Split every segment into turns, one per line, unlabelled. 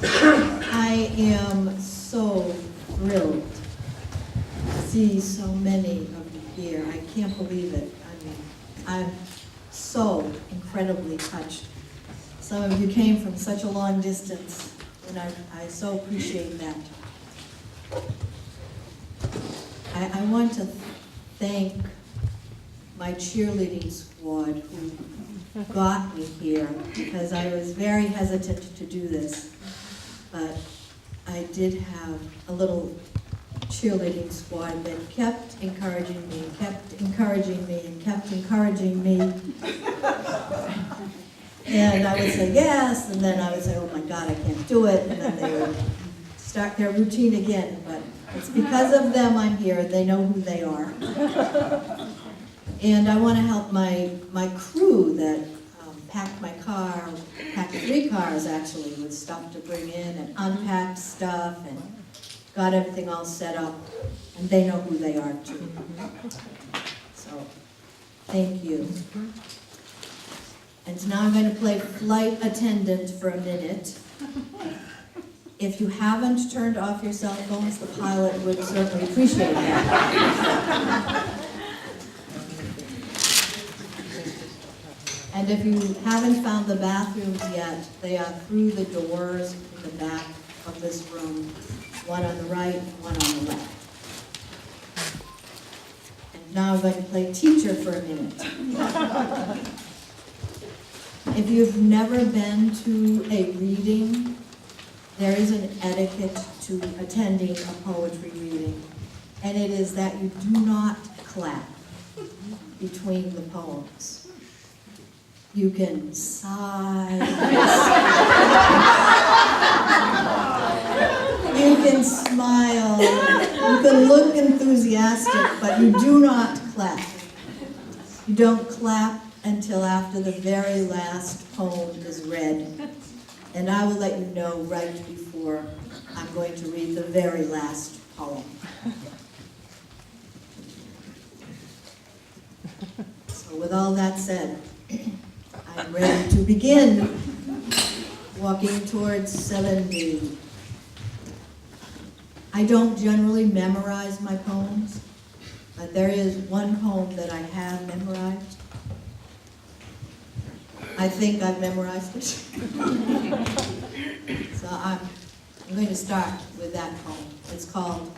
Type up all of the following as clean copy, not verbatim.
I am so thrilled to see so many of you here. I can't believe it. I mean, I'm so incredibly touched. Some of you came from such a long distance, and I so appreciate that. I want to thank my cheerleading squad who got me here, because I was very hesitant to do this, but I did have a little cheerleading squad that kept encouraging me, and kept encouraging me, and kept encouraging me. And I would say yes, and then I would say, oh my God, I can't do it, and then they would start their routine again. But it's because of them I'm here. They know who they are. And I want to help my crew that packed my car, packed 3 cars actually, with stuff to bring in, and unpacked stuff, and got everything all set up, and they know who they are too. So, thank you. And now I'm going to play flight attendant for a minute. If you haven't turned off your cell phones, the pilot would certainly appreciate that. And if you haven't found the bathrooms yet, they are through the doors in the back of this room. One on the right, one on the left. And now I'm going to play teacher for a minute. If you've never been to a reading, there is an etiquette to attending a poetry reading, and it is that you do not clap between the poems. You can sigh, you can smile, you can look enthusiastic, but you do not clap. You don't clap until after the very last poem is read. And I will let you know right before I'm going to read the very last poem. So with all that said, I'm ready to begin walking towards 70. I don't generally memorize my poems, but there is one poem that I have memorized. I think I've memorized it. So I'm going to start with that poem. It's called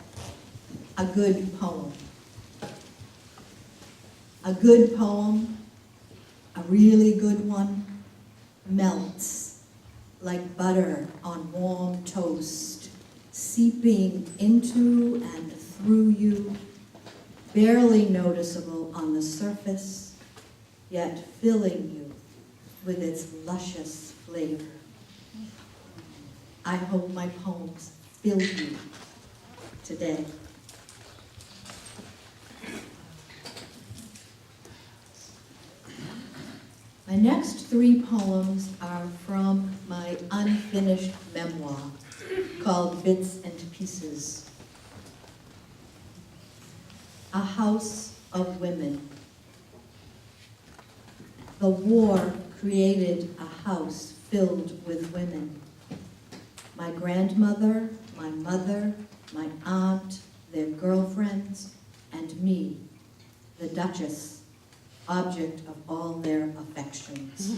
A Good Poem. A good poem, a really good one, melts like butter on warm toast, seeping into and through you, barely noticeable on the surface, yet filling you with its luscious flavor. I hope my poems fill you today. My next 3 poems are from my unfinished memoir called Bits and Pieces. A House of Women. The war created a house filled with women. My grandmother, my mother, my aunt, their girlfriends, and me, the Duchess, object of all their affections.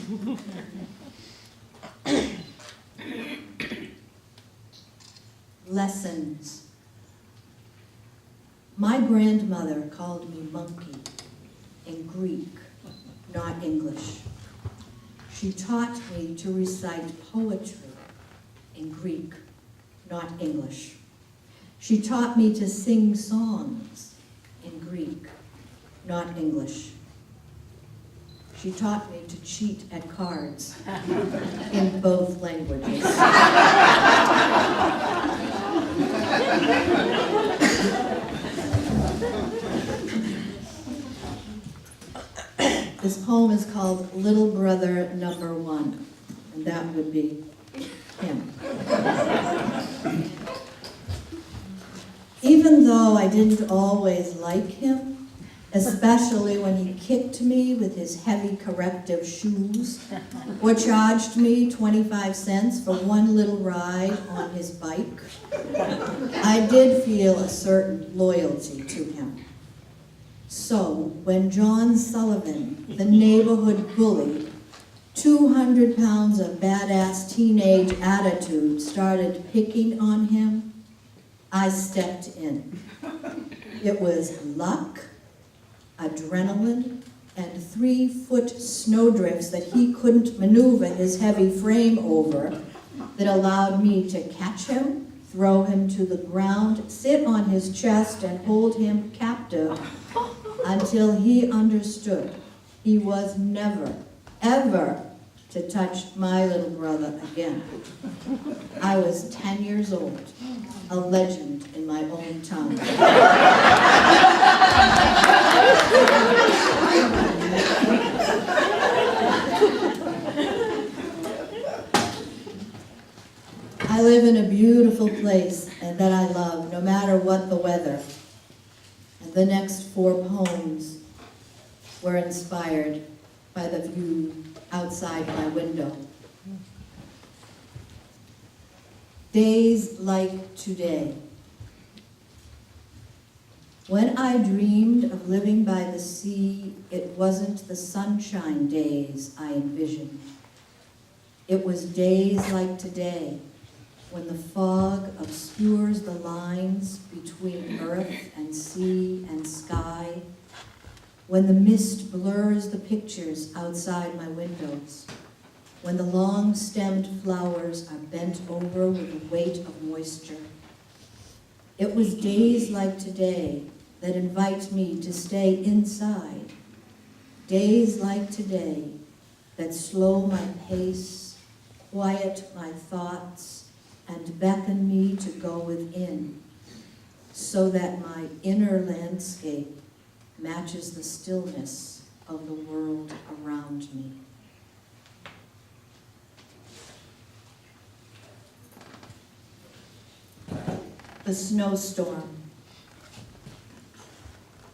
Lessons. My grandmother called me monkey in Greek, not English. She taught me to recite poetry in Greek, not English. She taught me to sing songs in Greek, not English. She taught me to cheat at cards in both languages. This poem is called Little Brother Number 1, and that would be him. Even though I didn't always like him, especially when he kicked me with his heavy corrective shoes or charged me 25 cents for one little ride on his bike. I did feel a certain loyalty to him. So when John Sullivan, the neighborhood bully, 200 pounds of badass teenage attitude, started picking on him, I stepped in. It was luck, adrenaline, and 3-foot snowdrifts that he couldn't maneuver his heavy frame over that allowed me to catch him, throw him to the ground, sit on his chest, and hold him captive until he understood he was never, ever to touch my little brother again. I was 10 years old, a legend in my own town. I live in a beautiful place and that I love, no matter what the weather. And the next 4 poems were inspired by the view outside my window. Days like today. When I dreamed of living by the sea, it wasn't the sunshine days I envisioned. It was days like today, when the fog obscures the lines between earth and sea and sky, when the mist blurs the pictures outside my windows, when the long-stemmed flowers are bent over with the weight of moisture. It was days like today that invite me to stay inside, days like today that slow my pace, quiet my thoughts, and beckon me to go within, so that my inner landscape matches the stillness of the world around me. The snowstorm.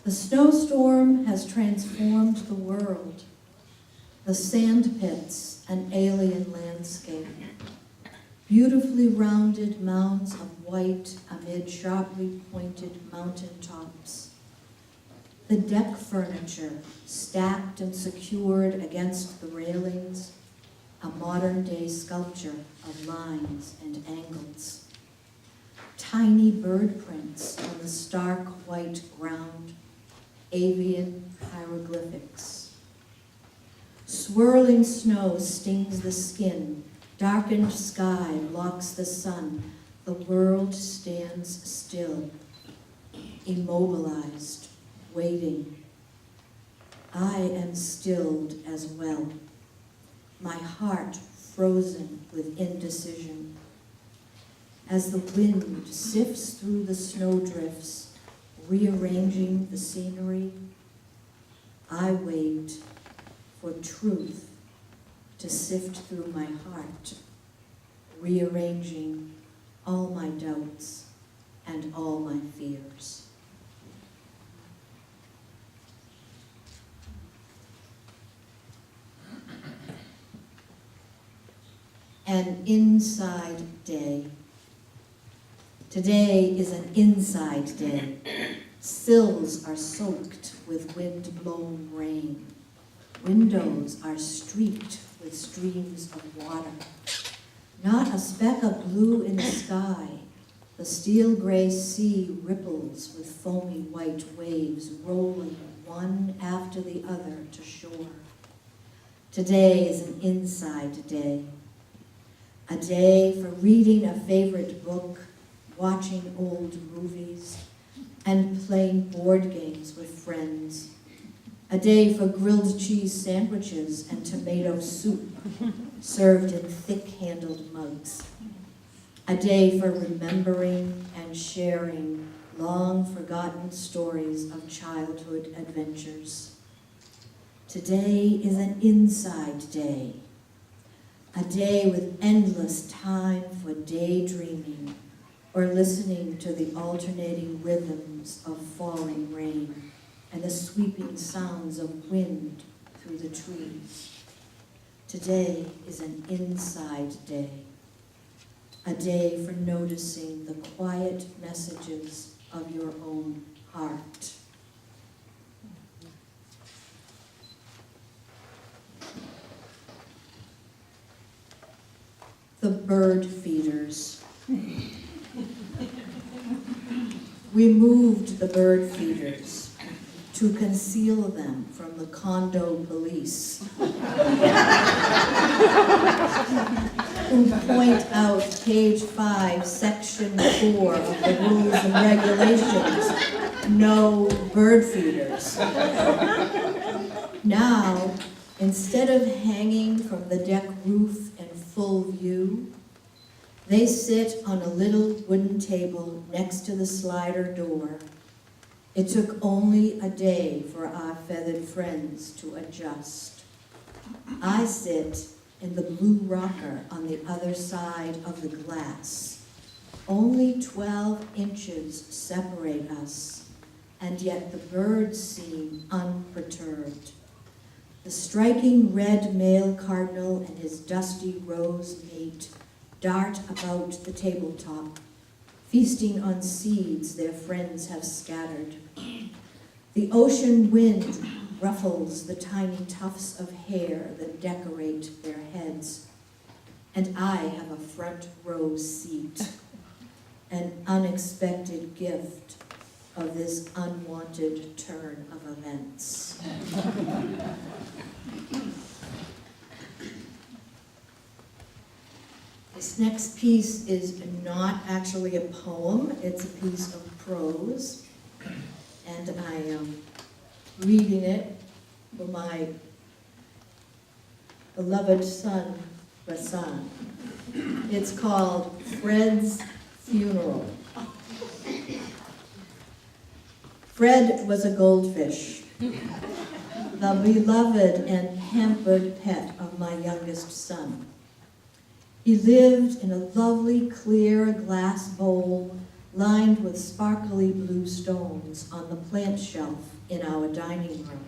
The snowstorm has transformed the world. The sand pits, an alien landscape. Beautifully rounded mounds of white amid sharply pointed mountain tops. The deck furniture, stacked and secured against the railings, a modern-day sculpture of lines and angles. Tiny bird prints on the stark white ground, avian hieroglyphics. Swirling snow stings the skin, darkened sky blocks the sun, the world stands still, immobilized, waiting. I am stilled as well, my heart frozen with indecision. As the wind sifts through the snowdrifts, rearranging the scenery, I wait for truth to sift through my heart, rearranging all my doubts and all my fears. An inside day. Today is an inside day. Sills are soaked with wind-blown rain. Windows are streaked with streams of water. Not a speck of blue in the sky. The steel-gray sea ripples with foamy white waves rolling one after the other to shore. Today is an inside day. A day for reading a favorite book, watching old movies, and playing board games with friends. A day for grilled cheese sandwiches and tomato soup served in thick-handled mugs. A day for remembering and sharing long-forgotten stories of childhood adventures. Today is an inside day. A day with endless time for daydreaming or listening to the alternating rhythms of falling rain and the sweeping sounds of wind through the trees. Today is an inside day, a day for noticing the quiet messages of your own heart. The bird feeders. We moved the bird feeders to conceal them from the condo police, who point out page 5, section 4 of the rules and regulations, no bird feeders. Now, instead of hanging from the deck roof in full view, they sit on a little wooden table next to the slider door. It took only a day for our feathered friends to adjust. I sit in the blue rocker on the other side of the glass. Only 12 inches separate us, and yet the birds seem unperturbed. The striking red male cardinal and his dusty rose mate dart about the tabletop, feasting on seeds their friends have scattered. The ocean wind ruffles the tiny tufts of hair that decorate their heads, and I have a front row seat, an unexpected gift of this unwanted turn of events. This next piece is not actually a poem, it's a piece of prose, and I am reading it for my beloved son, Rasan. It's called Fred's Funeral. Fred was a goldfish, the beloved and pampered pet of my youngest son. He lived in a lovely, clear glass bowl lined with sparkly blue stones on the plant shelf in our dining room.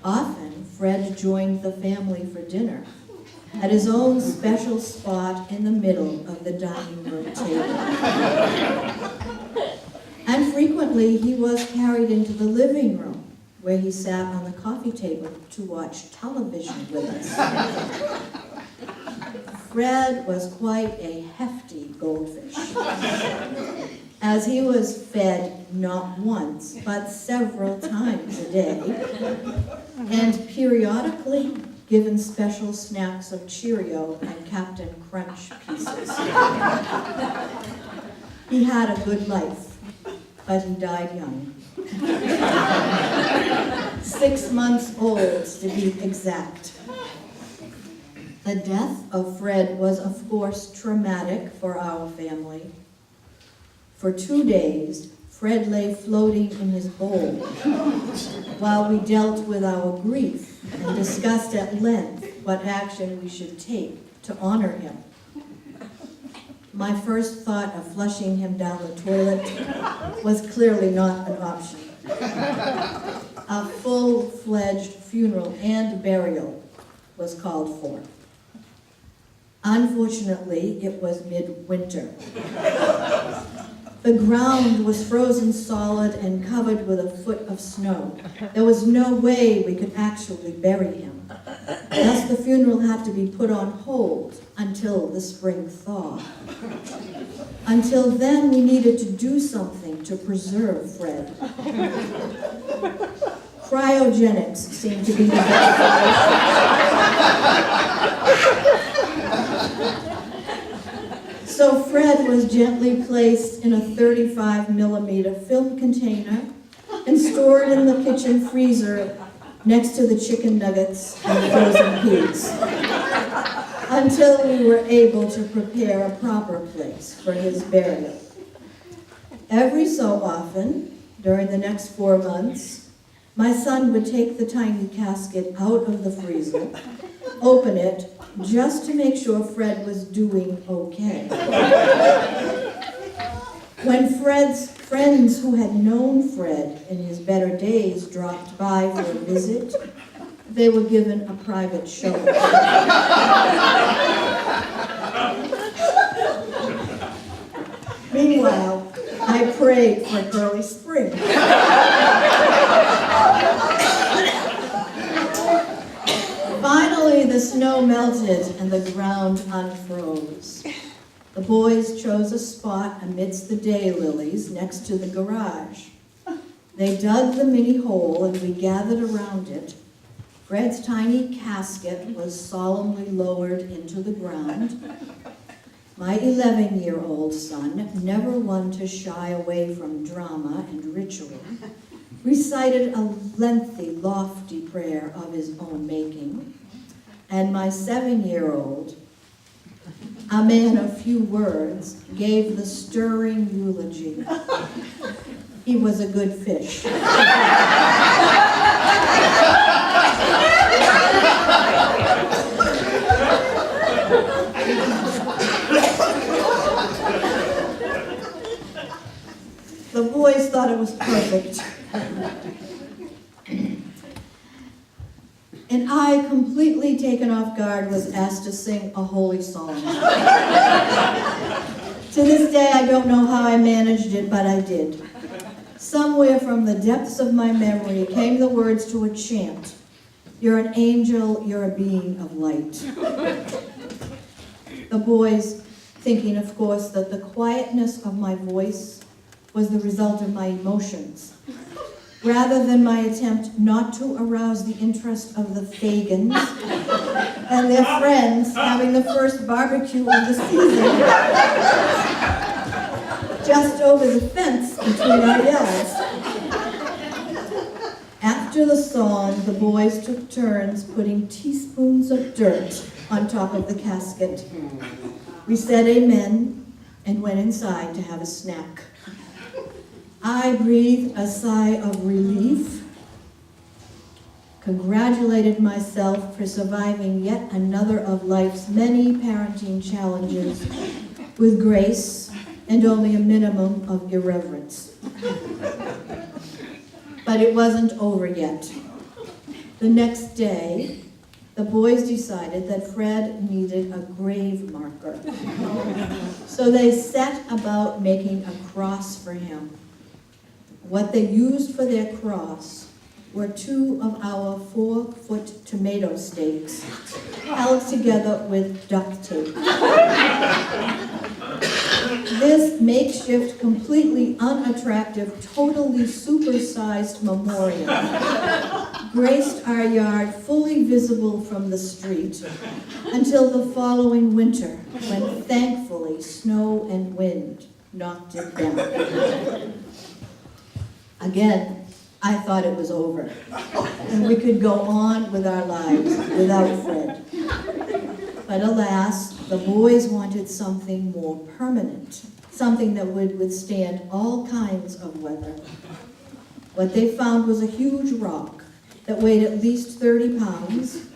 Often, Fred joined the family for dinner at his own special spot in the middle of the dining room table. And frequently, he was carried into the living room, where he sat on the coffee table to watch television with us. Fred was quite a hefty goldfish, as he was fed not once, but several times a day, and periodically given special snacks of Cheerio and Captain Crunch pieces. He had a good life, but he died young. 6 months old, to be exact. The death of Fred was, of course, traumatic for our family. For 2 days, Fred lay floating in his bowl while we dealt with our grief and discussed at length what action we should take to honor him. My first thought of flushing him down the toilet was clearly not an option. A full-fledged funeral and burial was called for. Unfortunately, it was midwinter. The ground was frozen solid and covered with a foot of snow. There was no way we could actually bury him. Thus, the funeral had to be put on hold until the spring thaw. Until then, we needed to do something to preserve Fred. Cryogenics seemed to be the best solution. So Fred was gently placed in a 35mm film container and stored in the kitchen freezer next to the chicken nuggets and frozen peas until we were able to prepare a proper place for his burial. Every so often, during the next 4 months, my son would take the tiny casket out of the freezer, open it, just to make sure Fred was doing okay. When Fred's Friends who had known Fred in his better days dropped by for a visit. They were given a private show. Meanwhile, I prayed for an early spring. Finally, the snow melted and the ground unfroze. The boys chose a spot amidst the daylilies next to the garage. They dug the mini hole and we gathered around it. Fred's tiny casket was solemnly lowered into the ground. My 11-year-old son, never one to shy away from drama and ritual, recited a lengthy, lofty prayer of his own making. And my 7-year-old, a man of few words, gave the stirring eulogy. He was a good fish. The boys thought it was perfect. And I, completely taken off guard, was asked to sing a holy song. To this day, I don't know how I managed it, but I did. Somewhere from the depths of my memory came the words to a chant. You're an angel, you're a being of light. The boys, thinking, of course, that the quietness of my voice was the result of my emotions, rather than my attempt not to arouse the interest of the Fagans and their friends having the first barbecue of the season just over the fence between our yards. After the song, the boys took turns putting teaspoons of dirt on top of the casket. We said amen and went inside to have a snack. I breathed a sigh of relief, congratulated myself for surviving yet another of life's many parenting challenges with grace and only a minimum of irreverence. But it wasn't over yet. The next day, the boys decided that Fred needed a grave marker. So they set about making a cross for him. What they used for their cross were 2 of our 4-foot tomato stakes held together with duct tape. This makeshift, completely unattractive, totally supersized memorial graced our yard, fully visible from the street, until the following winter, when thankfully snow and wind knocked it down. Again, I thought it was over, and we could go on with our lives without Fred. But alas, the boys wanted something more permanent, something that would withstand all kinds of weather. What they found was a huge rock that weighed at least 30 pounds.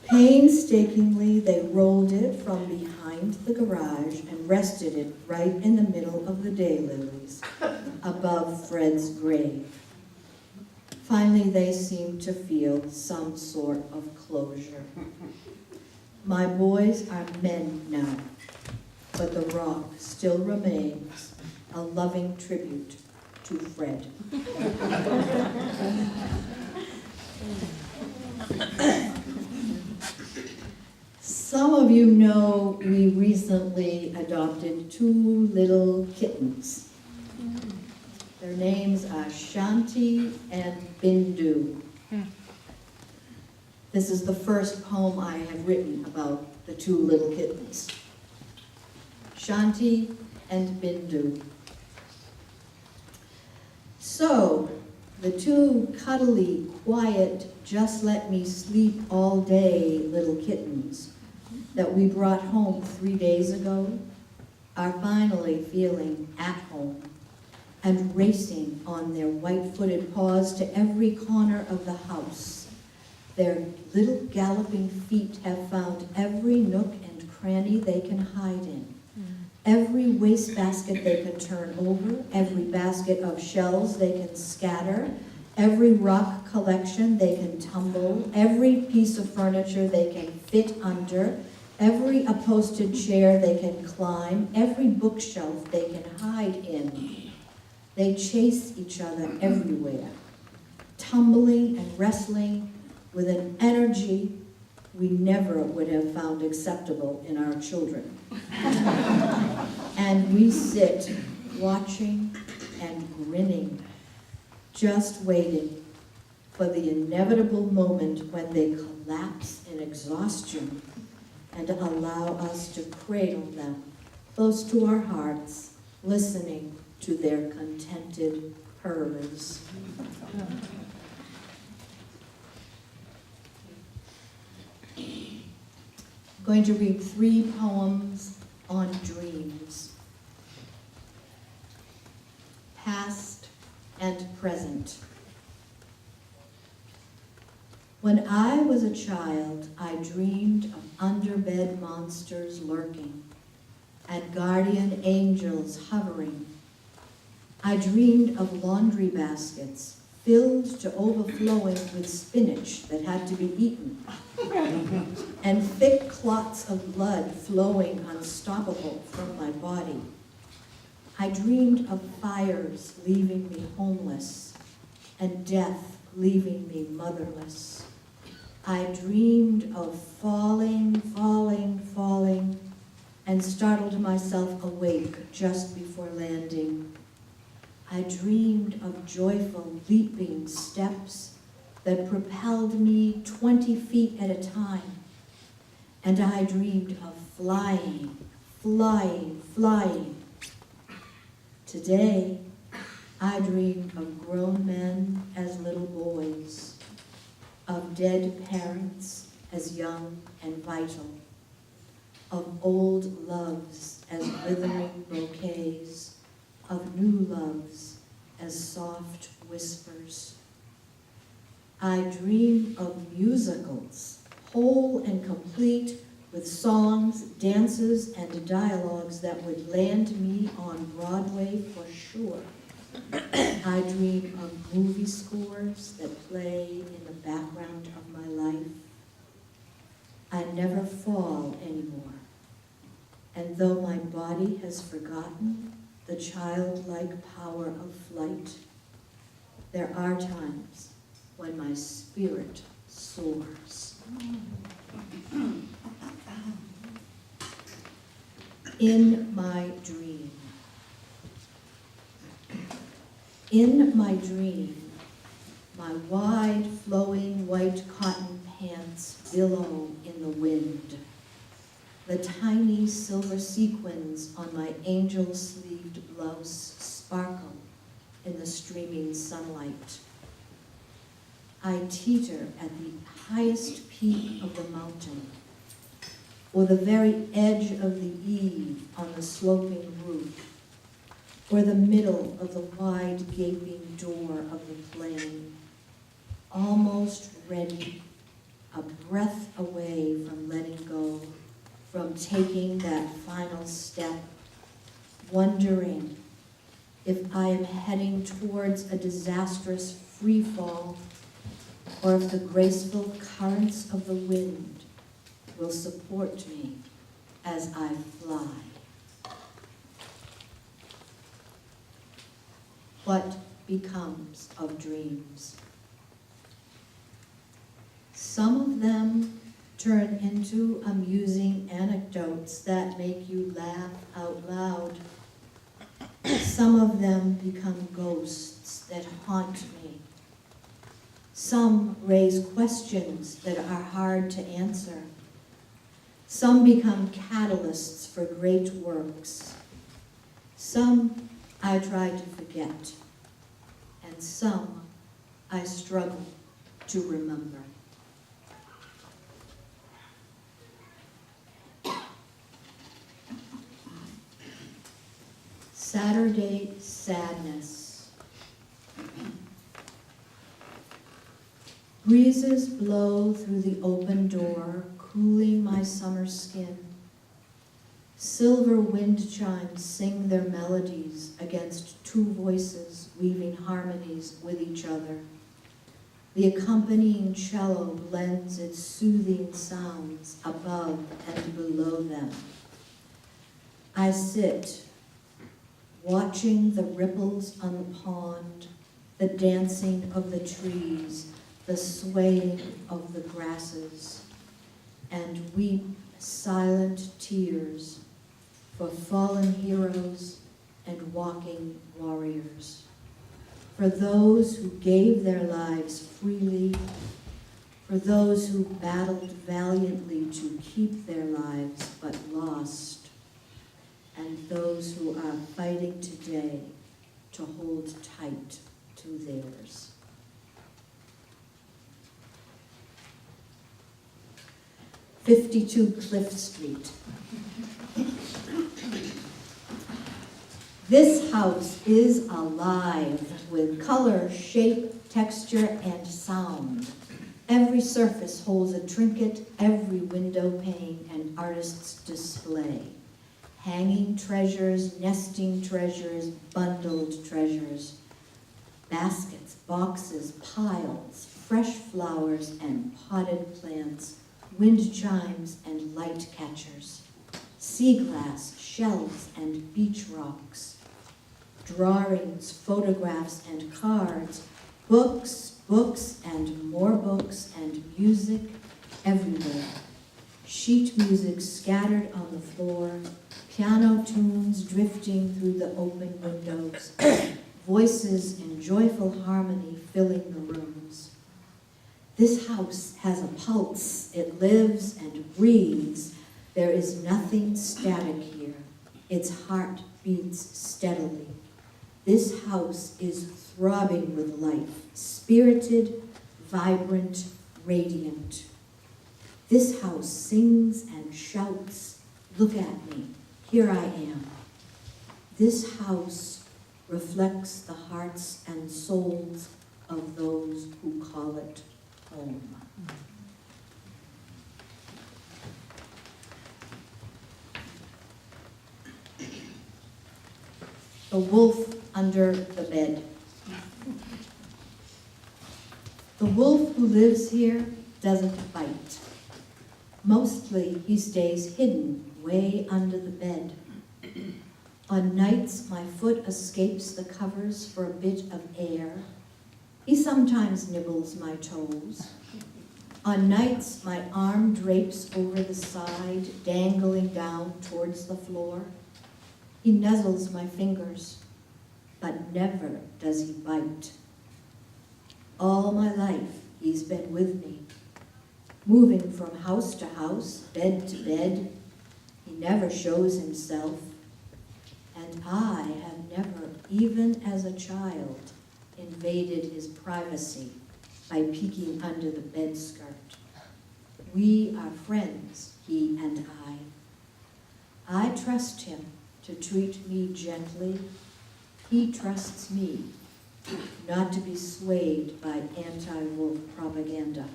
Painstakingly, they rolled it from behind the garage and rested it right in the middle of the daylilies, above Fred's grave. Finally, they seemed to feel some sort of closure. My boys are men now, but the rock still remains a loving tribute to Fred. Some of you know we recently adopted 2 little kittens. Their names are Shanti and Bindu. This is the first poem I have written about the 2 little kittens. Shanti and Bindu. So, the 2 cuddly, quiet, just let me sleep all day little kittens that we brought home 3 days ago are finally feeling at home and racing on their white-footed paws to every corner of the house. Their little galloping feet have found every nook and cranny they can hide in, every wastebasket they can turn over, every basket of shells they can scatter, every rock collection they can tumble, every piece of furniture they can fit under, every upholstered chair they can climb, every bookshelf they can hide in. They chase each other everywhere, tumbling and wrestling with an energy we never would have found acceptable in our children. And we sit watching and grinning, just waiting for the inevitable moment when they collapse in exhaustion and allow us to cradle them close to our hearts, listening to their contented purrs. I'm going to read 3 poems on dreams, past and present. When I was a child, I dreamed of underbed monsters lurking and guardian angels hovering. I dreamed of laundry baskets filled to overflowing with spinach that had to be eaten, and thick clots of blood flowing unstoppable from my body. I dreamed of fires leaving me homeless and death leaving me motherless. I dreamed of falling, falling, falling, and startled myself awake just before landing. I dreamed of joyful, leaping steps that propelled me 20 feet at a time. And I dreamed of flying, flying, flying. Today, I dream of grown men as little boys, of dead parents as young and vital, of old loves as withering bouquets, of new loves as soft whispers. I dream of musicals, whole and complete, with songs, dances, and dialogues that would land me on Broadway for sure. I dream of movie scores that play in the background of my life. I never fall anymore, and though my body has forgotten the childlike power of flight, there are times when my spirit soars. In my dream. In my dream, my wide flowing white cotton pants billow in the wind. The tiny silver sequins on my angel-sleeved blouse sparkle in the streaming sunlight. I teeter at the highest peak of the mountain, or the very edge of the eave on the sloping roof, or the middle of the wide gaping door of the plain, almost ready, a breath away from letting go, from taking that final step, wondering if I am heading towards a disastrous free fall, or if the graceful currents of the wind will support me as I fly. What becomes of dreams? Some of them turn into amusing anecdotes that make you laugh out loud. Some of them become ghosts that haunt me. Some raise questions that are hard to answer. Some become catalysts for great works. Some I try to forget, and some I struggle to remember. Saturday sadness. Breezes blow through the open door, cooling my summer skin. Silver wind chimes sing their melodies against two voices weaving harmonies with each other. The accompanying cello blends its soothing sounds above and below them. I sit, watching the ripples on the pond, the dancing of the trees, the swaying of the grasses, and weep silent tears for fallen heroes and walking warriors, for those who gave their lives freely, for those who battled valiantly to keep their lives but lost, and those who are fighting today to hold tight to theirs. "52 Cliff Street. This house is alive with color, shape, texture, and sound. Every surface holds a trinket, every window pane an artist's display. Hanging treasures, nesting treasures, bundled treasures. Baskets, boxes, piles, fresh flowers and potted plants, wind chimes and light catchers, sea glass, shells and beach rocks, drawings, photographs and cards, books, books and more books, and music everywhere. Sheet music scattered on the floor, piano tunes drifting through the open windows, voices in joyful harmony filling the rooms. This house has a pulse. It lives and breathes. There is nothing static here. Its heart beats steadily. This house is throbbing with life, spirited, vibrant, radiant. This house sings and shouts, "Look at me, here I am." This house reflects the hearts and souls of those who call it home. The wolf under the bed. The wolf who lives here doesn't bite. Mostly he stays hidden way under the bed. On nights my foot escapes the covers for a bit of air. He sometimes nibbles my toes. On nights my arm drapes over the side, dangling down towards the floor. He nuzzles my fingers, but never does he bite. All my life he's been with me, moving from house to house, bed to bed. He never shows himself, and I have never, even as a child, invaded his privacy by peeking under the bed skirt. We are friends, he and I. I trust him to treat me gently. He trusts me not to be swayed by anti-wolf propaganda.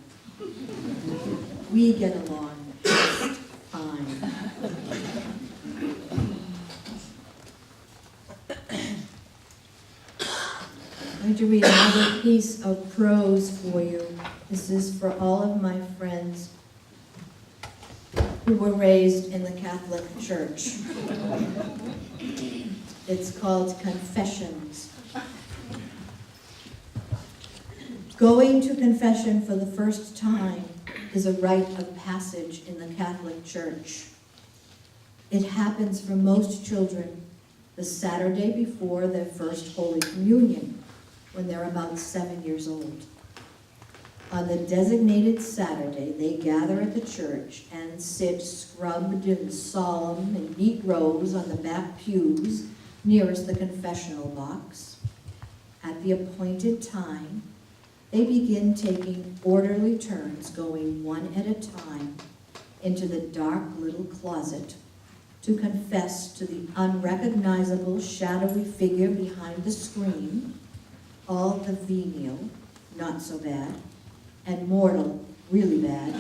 We get along just fine. I'm going to read another piece of prose for you. This is for all of my friends who were raised in the Catholic Church. It's called Confessions. Going to confession for the first time is a rite of passage in the Catholic Church. It happens for most children the Saturday before their first Holy Communion, when they're about 7 years old. On the designated Saturday, they gather at the church and sit scrubbed and solemn in neat rows on the back pews nearest the confessional box. At the appointed time, they begin taking orderly turns, going one at a time into the dark little closet to confess to the unrecognizable shadowy figure behind the screen all the venial, not so bad, and mortal, really bad,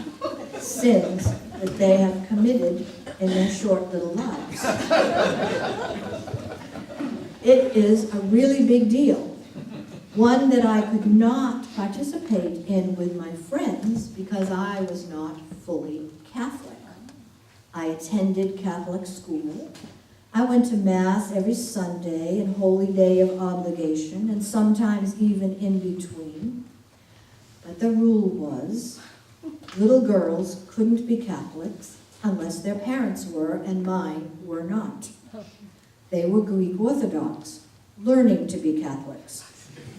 sins that they have committed in their short little lives. It is a really big deal, one that I could not participate in with my friends because I was not fully Catholic. I attended Catholic school. I went to Mass every Sunday and holy day of obligation, and sometimes even in between. But the rule was, little girls couldn't be Catholics unless their parents were, and mine were not. They were Greek Orthodox, learning to be Catholics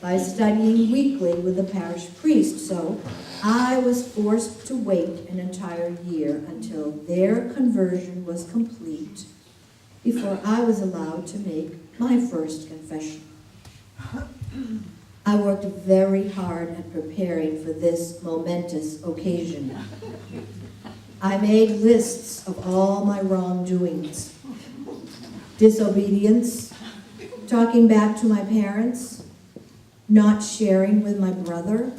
by studying weekly with the parish priest, so I was forced to wait an entire year until their conversion was complete before I was allowed to make my first confession. I worked very hard at preparing for this momentous occasion. I made lists of all my wrongdoings: disobedience, talking back to my parents, not sharing with my brother,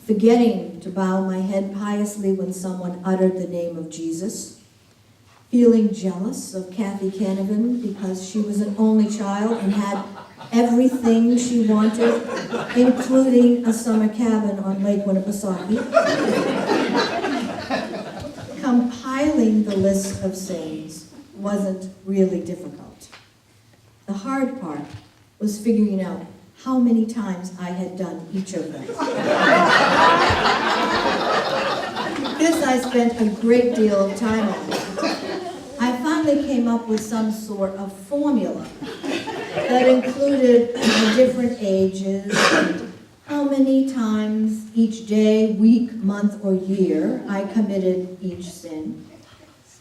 forgetting to bow my head piously when someone uttered the name of Jesus, feeling jealous of Kathy Canavan because she was an only child and had everything she wanted, including a summer cabin on Lake Winnipesaukee. Compiling the list of sins wasn't really difficult. The hard part was figuring out how many times I had done each of them. This I spent a great deal of time on. I finally came up with some sort of formula that included my different ages and how many times each day, week, month, or year I committed each sin.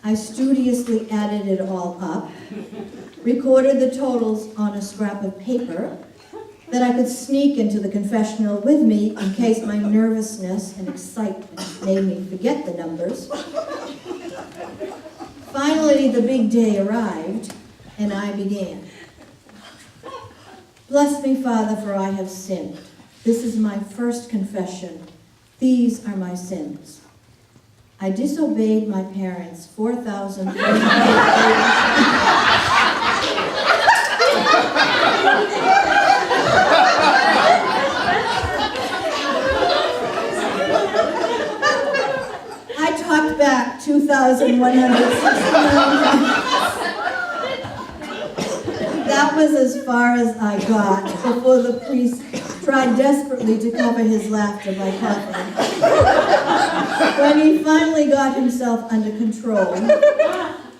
I studiously added it all up, recorded the totals on a scrap of paper that I could sneak into the confessional with me in case my nervousness and excitement made me forget the numbers. Finally, the big day arrived, and I began. Bless me, Father, for I have sinned. This is my first confession. These are my sins. I disobeyed my parents 4,000 I talked back 2,169. That was as far as I got before the priest tried desperately to cover his laughter by coughing. When he finally got himself under control,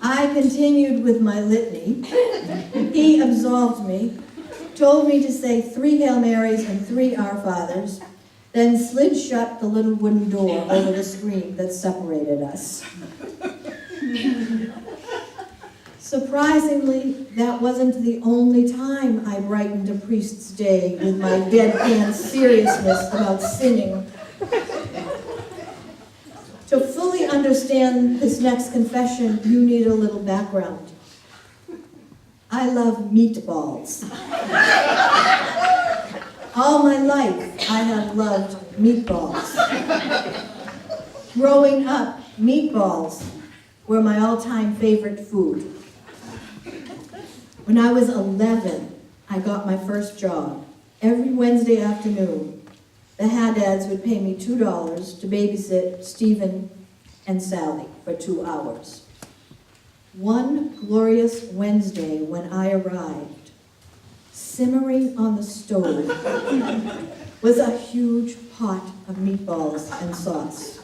I continued with my litany. He absolved me, told me to say 3 Hail Marys and 3 Our Fathers, then slid shut the little wooden door over the screen that separated us. Surprisingly, that wasn't the only time I brightened a priest's day with my deadpan seriousness about sinning. To fully understand this next confession, you need a little background. I love meatballs. All my life, I have loved meatballs. Growing up, meatballs were my all-time favorite food. When I was 11, I got my first job. Every Wednesday afternoon, the Haddads would pay me $2 to babysit Stephen and Sally for 2 hours. One glorious Wednesday when I arrived, simmering on the stove was a huge pot of meatballs and sauce.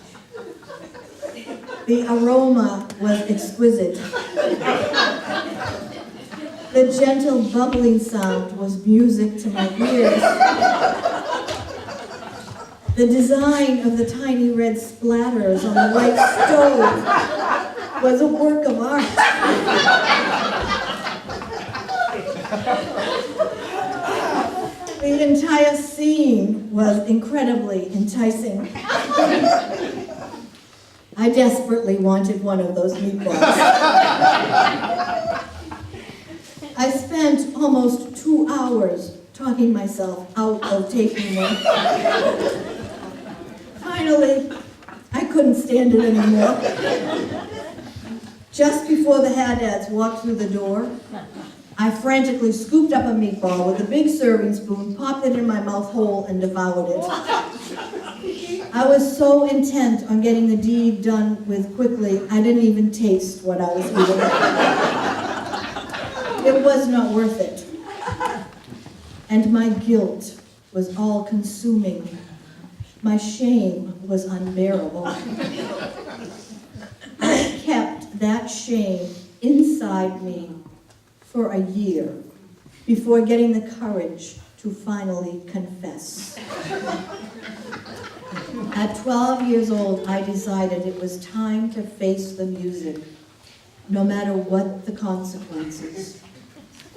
The aroma was exquisite. The gentle bubbling sound was music to my ears. The design of the tiny red splatters on the white stove was a work of art. The entire scene was incredibly enticing. I desperately wanted one of those meatballs. I spent almost 2 hours talking myself out of taking one. Finally, couldn't stand it anymore. Just before the Haddads walked through the door, I frantically scooped up a meatball with a big serving spoon, popped it in my mouth hole, and devoured it. I was so intent on getting the deed done with quickly, I didn't even taste what I was eating. It was not worth it. And my guilt was all-consuming. My shame was unbearable. I kept that shame inside me for a year before getting the courage to finally confess. At 12 years old, I decided it was time to face the music, no matter what the consequences.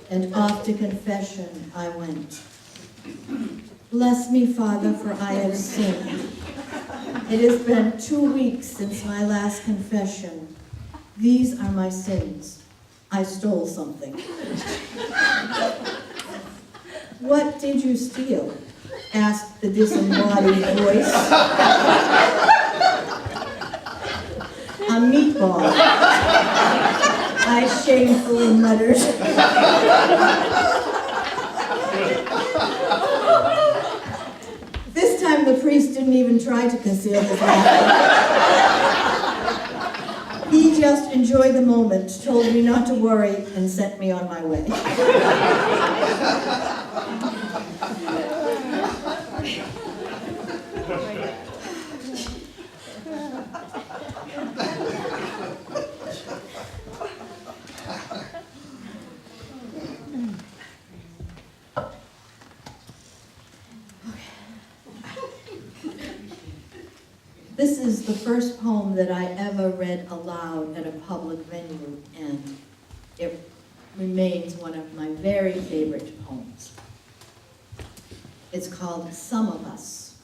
And off to confession I went. Bless me, Father, for I have sinned. It has been 2 weeks since my last confession. These are my sins. I stole something. What did you steal? Asked the disembodied voice. A meatball, I shamefully muttered. This time the priest didn't even try to conceal his laughter. He just enjoyed the moment, told me not to worry, and sent me on my way. This is the first poem that I ever read aloud at a public venue, and it remains one of my very favorite poems. It's called Some of Us.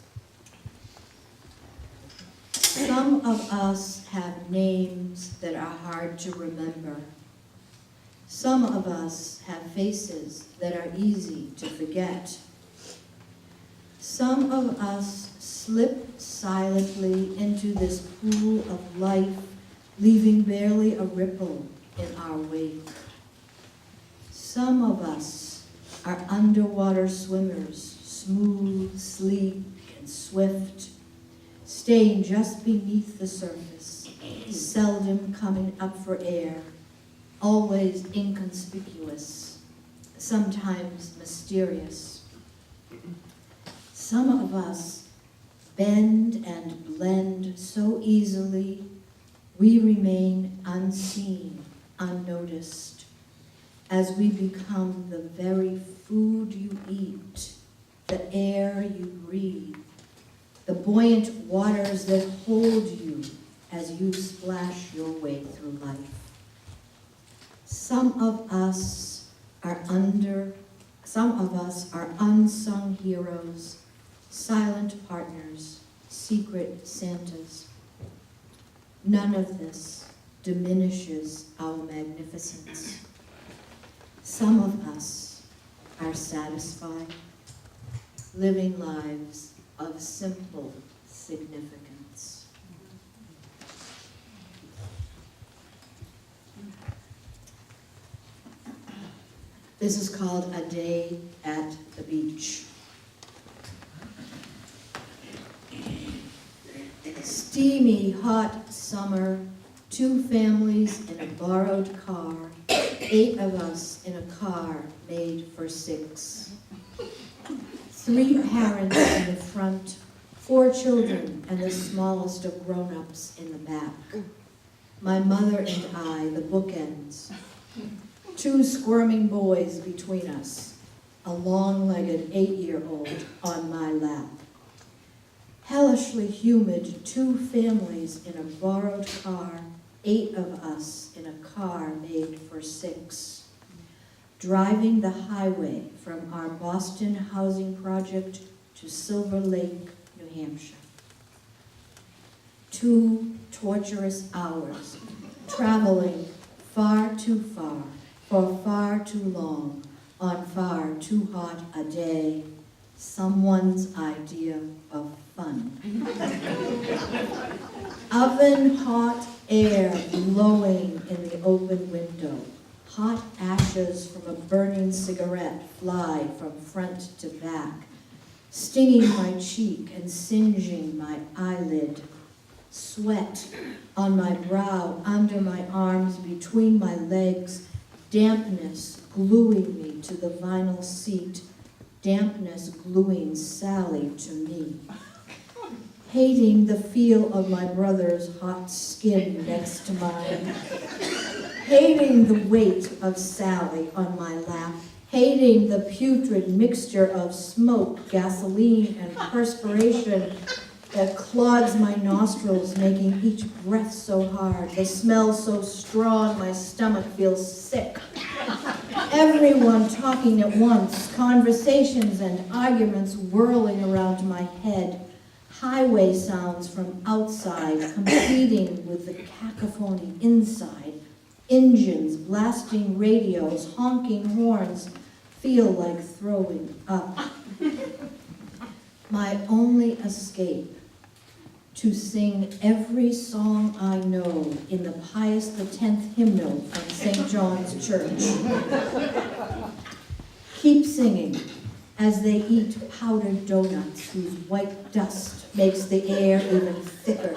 Some of us have names that are hard to remember. Some of us have faces that are easy to forget. Some of us slip silently into this pool of life, leaving barely a ripple in our wake. Some of us are underwater swimmers, smooth, sleek, and swift, staying just beneath the surface, seldom coming up for air, always inconspicuous, sometimes mysterious. Some of us bend and blend so easily, we remain unseen, unnoticed, as we become the very food you eat, the air you breathe, the buoyant waters that hold you as you splash your way through life. Some of us are unsung heroes, silent partners, secret Santas. None of this diminishes our magnificence. Some of us are satisfied, living lives of simple significance. This is called A Day at the Beach. Steamy, hot summer, 2 families in a borrowed car, 8 of us in a car made for 6. 3 parents in the front, 4 children, and the smallest of grown-ups in the back. My mother and I, the bookends. 2 squirming boys between us, a long-legged 8-year-old on my lap. Hellishly humid, 2 families in a borrowed car, 8 of us in a car made for 6. Driving the highway from our Boston housing project to Silver Lake, New Hampshire. 2 torturous hours, traveling far too far, for far too long, on far too hot a day, someone's idea of fun. Oven hot air blowing in the open window. Hot ashes from a burning cigarette fly from front to back, stinging my cheek and singeing my eyelid. Sweat on my brow, under my arms, between my legs, dampness gluing me to the vinyl seat, dampness gluing Sally to me. Hating the feel of my brother's hot skin next to mine, hating the weight of Sally on my lap, hating the putrid mixture of smoke, gasoline, and perspiration that clogs my nostrils, making each breath so hard, the smell so strong my stomach feels sick. Everyone talking at once, conversations and arguments whirling around my head, highway sounds from outside competing with the cacophony inside, engines blasting radios, honking horns, feel like throwing up. My only escape, to sing every song I know in the Pius X hymnal from St. John's Church. Keep singing as they eat powdered donuts whose white dust makes the air even thicker.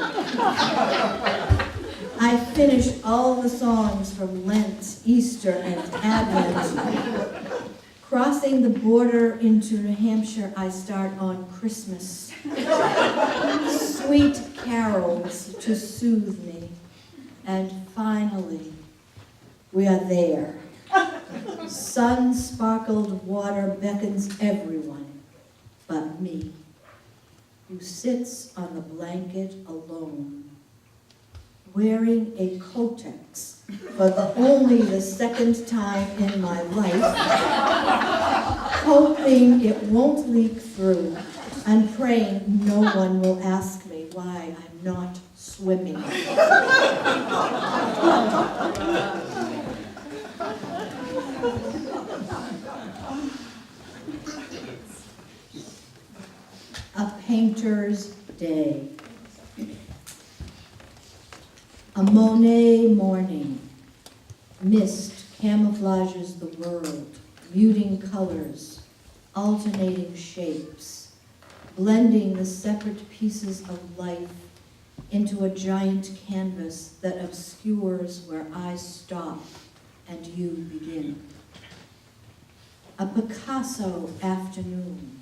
I finish all the songs from Lent, Easter, and Advent. Crossing the border into New Hampshire, I start on Christmas. Sweet carols to soothe me. And finally, we are there. Sun-sparkled water beckons everyone but me, who sits on the blanket alone, wearing a Kotex for only the second time in my life, hoping it won't leak through, and praying no one will ask me why I'm not swimming. A painter's day. A Monet morning. Mist camouflages the world, muting colors, alternating shapes, blending the separate pieces of life into a giant canvas that obscures where I stop and you begin. A Picasso afternoon.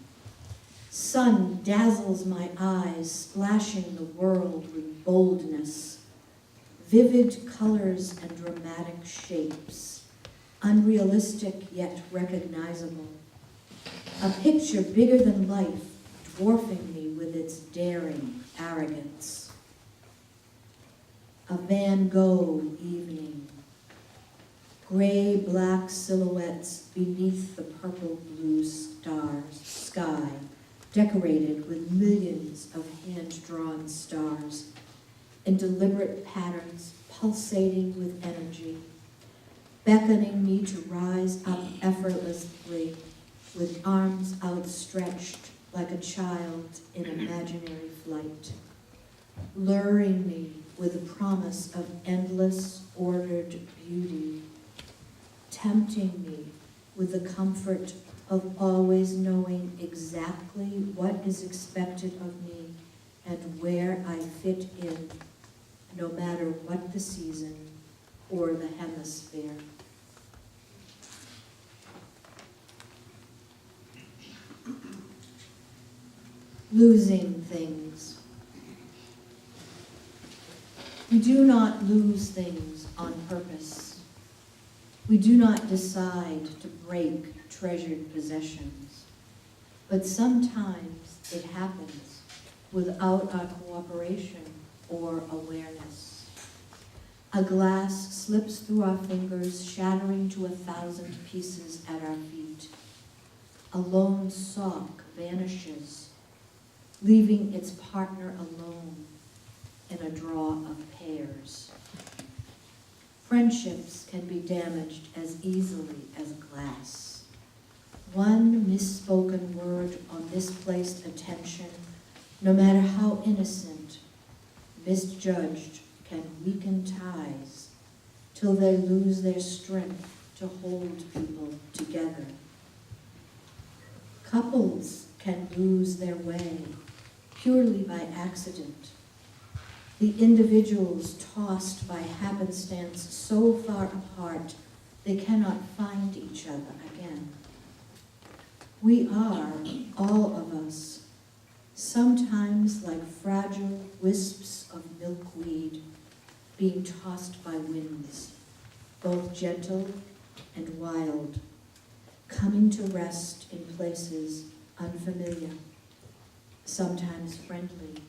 Sun dazzles my eyes, splashing the world with boldness. Vivid colors and dramatic shapes, unrealistic yet recognizable. A picture bigger than life, dwarfing me with its daring arrogance. A Van Gogh evening. Gray-black silhouettes beneath the purple-blue sky, decorated with millions of hand-drawn stars, in deliberate patterns, pulsating with energy, beckoning me to rise up effortlessly with arms outstretched like a child in imaginary flight, luring me with the promise of endless, ordered beauty, tempting me with the comfort of always knowing exactly what is expected of me and where I fit in, no matter what the season or the hemisphere. Losing things. We do not lose things on purpose. We do not decide to break treasured possessions. But sometimes it happens without our cooperation or awareness. A glass slips through our fingers, shattering to 1,000 pieces at our feet. A lone sock vanishes, leaving its partner alone in a draw of pears. Friendships can be damaged as easily as One misspoken word or misplaced attention no matter how innocent, misjudged can weaken ties till they lose their strength to hold people together. Couples can lose their way purely by accident. The individuals tossed by happenstance so far apart they cannot find each other again. We are, all of us, sometimes like fragile wisps of milkweed being tossed by winds, both gentle and wild, coming to rest in places unfamiliar, sometimes friendly,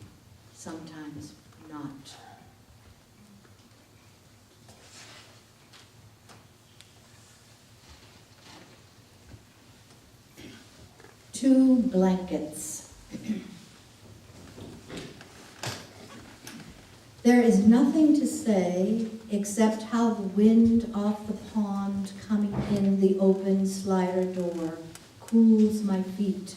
sometimes not. Two blankets. There is nothing to say except how the wind off the pond coming in the open slider door cools my feet,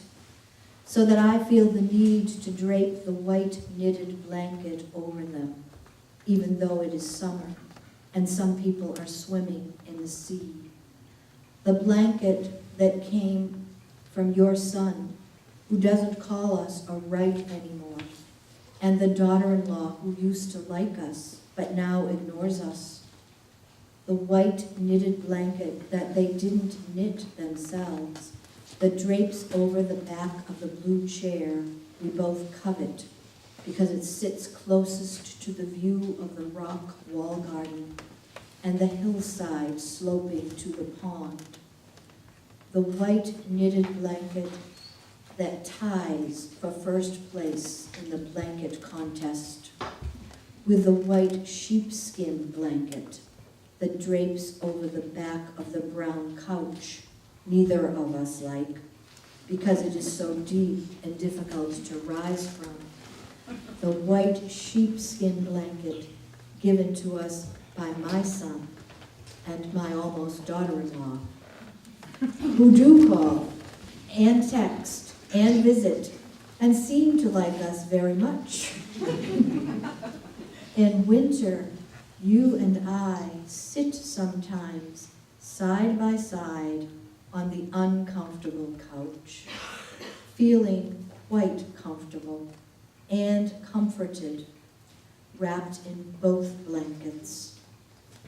so that I feel the need to drape the white knitted blanket over them, even though it is summer and some people are swimming in the sea. The blanket that came from your son, who doesn't call us or write anymore, and the daughter-in-law who used to like us, but now ignores us. The white knitted blanket that they didn't knit themselves, that drapes over the back of the blue chair we both covet, because it sits closest to the view of the rock wall garden and the hillside sloping to the pond. The white knitted blanket that ties for first place in the blanket contest, with the white sheepskin blanket that drapes over the back of the brown couch neither of us like, because it is so deep and difficult to rise from. The white sheepskin blanket given to us by my son and my almost daughter-in-law, who do call and text and visit and seem to like us very much. In winter, you and I sit sometimes side by side on the uncomfortable couch, feeling quite comfortable and comforted, wrapped in both blankets,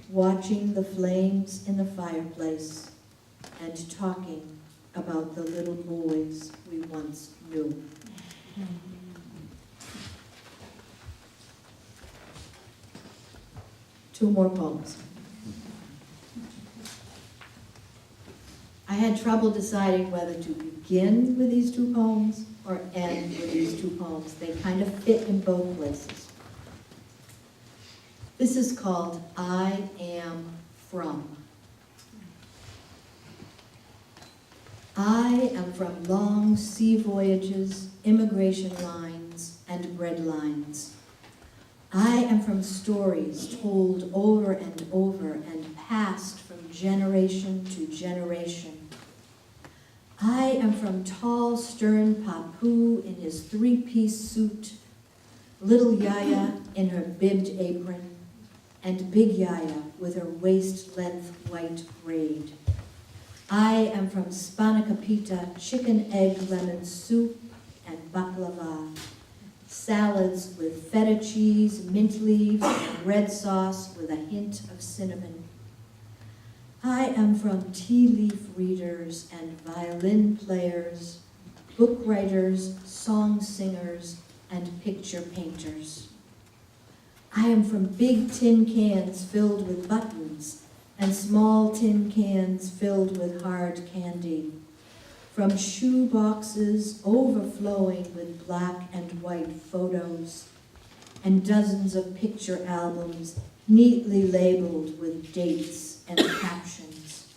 watching the flames in the fireplace and talking about the little boys we once knew. Two more poems. I had trouble deciding whether to begin with these two poems or end with these two poems. They kind of fit in both places. This is called I Am From. I am from long sea voyages, immigration lines, and bread lines. I am from stories told over and over and passed from generation to generation. I am from tall, stern Papu in his three-piece suit, little Yaya in her bibbed apron, and big Yaya with her waist-length white braid. I am from spanakopita, chicken egg lemon soup, and baklava, salads with feta cheese, mint leaves, and red sauce with a hint of cinnamon. I am from tea leaf readers and violin players, book writers, song singers, and picture painters. I am from big tin cans filled with buttons and small tin cans filled with hard candy, from shoe boxes overflowing with black and white photos, and dozens of picture albums neatly labeled with dates and captions.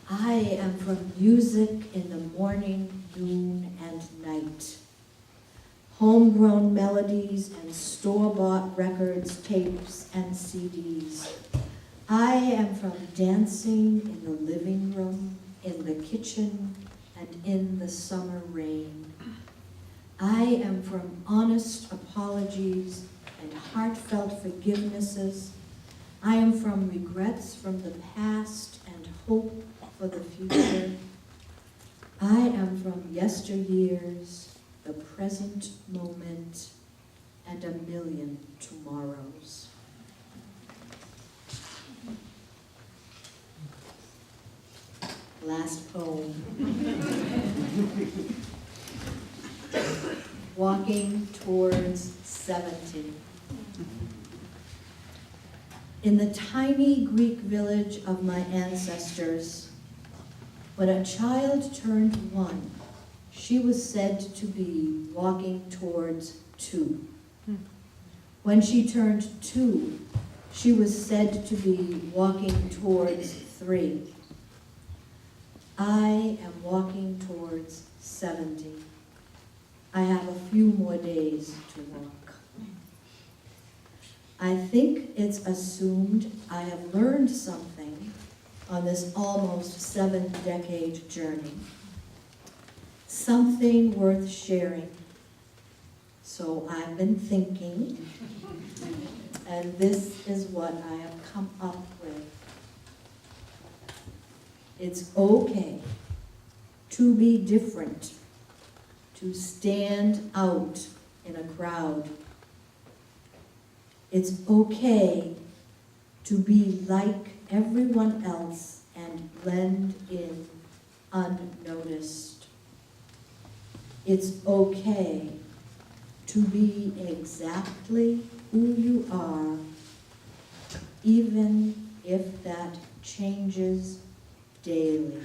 I am from music in the morning, noon, and night. Homegrown melodies and store-bought records, tapes, and CDs. I am from dancing in the living room, in the kitchen, and in the summer rain. I am from honest apologies and heartfelt forgivenesses. I am from regrets from the past and hope for the future. I am from yesteryears, the present moment, and a million tomorrows. Last poem. Walking towards 70. In the tiny Greek village of my ancestors, when a child turned 1, she was said to be walking towards 2. When she turned 2, she was said to be walking towards 3. I am walking towards 70. I have a few more days to walk. I think it's assumed I have learned something on this almost 7-decade journey. Something worth sharing. So I've been thinking, and this is what I have come up with. It's okay to be different, to stand out in a crowd. It's okay to be like everyone else and blend in unnoticed. It's okay to be exactly who you are, even if that changes daily.